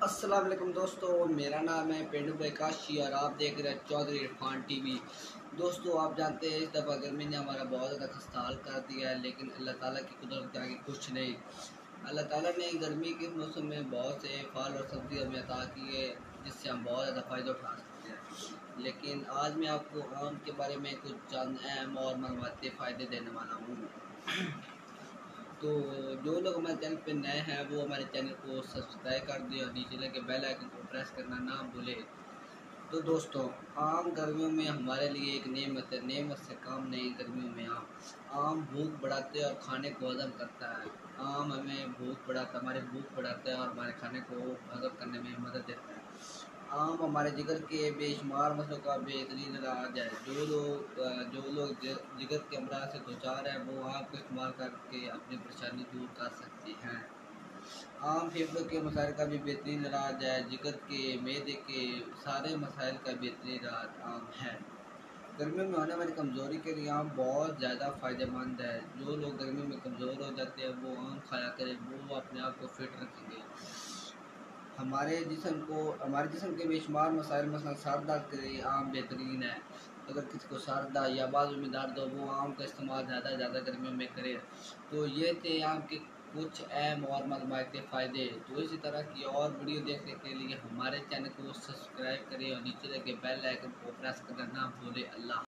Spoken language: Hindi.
अस्सलाम वालेकुम दोस्तों, मेरा नाम है पेंडू प्रकाशी और आप देख रहे हैं चौधरी इरफान टीवी। दोस्तों, आप जानते हैं इस दफ़ा गर्मी ने हमारा बहुत ज़्यादा खस्ता हाल कर दिया है, लेकिन अल्लाह ताला की कुदरत के आगे कुछ नहीं। अल्लाह ताला ने गर्मी के मौसम में बहुत से फल और सब्ज़ी हमें अता की है, जिससे हम बहुत ज़्यादा फ़ायदा उठा सकते हैं। लेकिन आज मैं आपको आम के बारे में कुछ चंद अहम और मनवाते फ़ायदे देने वाला हूँ। तो जो लोग हमारे चैनल पे नए हैं वो हमारे चैनल को सब्सक्राइब कर दें और नीचे लगे बेल आइकन को प्रेस करना ना भूलें। तो दोस्तों, आम गर्मियों में हमारे लिए एक नेमत है। नेमत से काम नहीं गर्मियों में आम भूख बढ़ाते हैं और खाने को हजम करता है। आम हमें भूख बढ़ाता हमारी भूख बढ़ाता है और हमारे खाने को हजम करने में मदद देता है। आम हमारे जिगर के बेशुमार मसलों का बेहतरीन इलाज है। जो लोग जिगर के अमराज से दोचार है वो आम का इस्तेमाल करके अपनी परेशानी दूर कर सकते हैं। आम फेफड़ों के मसाइल का भी बेहतरीन इलाज है। जिगर के मैदे के सारे मसाइल का बेहतरीन इलाज आम है। गर्मियों में होने वाली कमज़ोरी के लिए आम बहुत ज़्यादा फ़ायदेमंद है। जो लोग गर्मियों में कमज़ोर हो जाते हैं वो आम खाया करें, वो अपने आप को फिट रखेंगे। हमारे जिस्म के बेशुमार मसाइल मसलन सर दर्द के लिए आम बेहतरीन है। अगर किसी को सर दर्द या बाजू में दर्द हो वो आम का इस्तेमाल ज़्यादा से ज़्यादा गर्मियों में करे। तो ये थे आम के कुछ अहम और मालूमाती फ़ायदे। तो इसी तरह की और वीडियो देखने के लिए हमारे चैनल को सब्सक्राइब करें और नीचे लगे बेल आइकन को प्रेस करना ना भूलें। अल्लाह।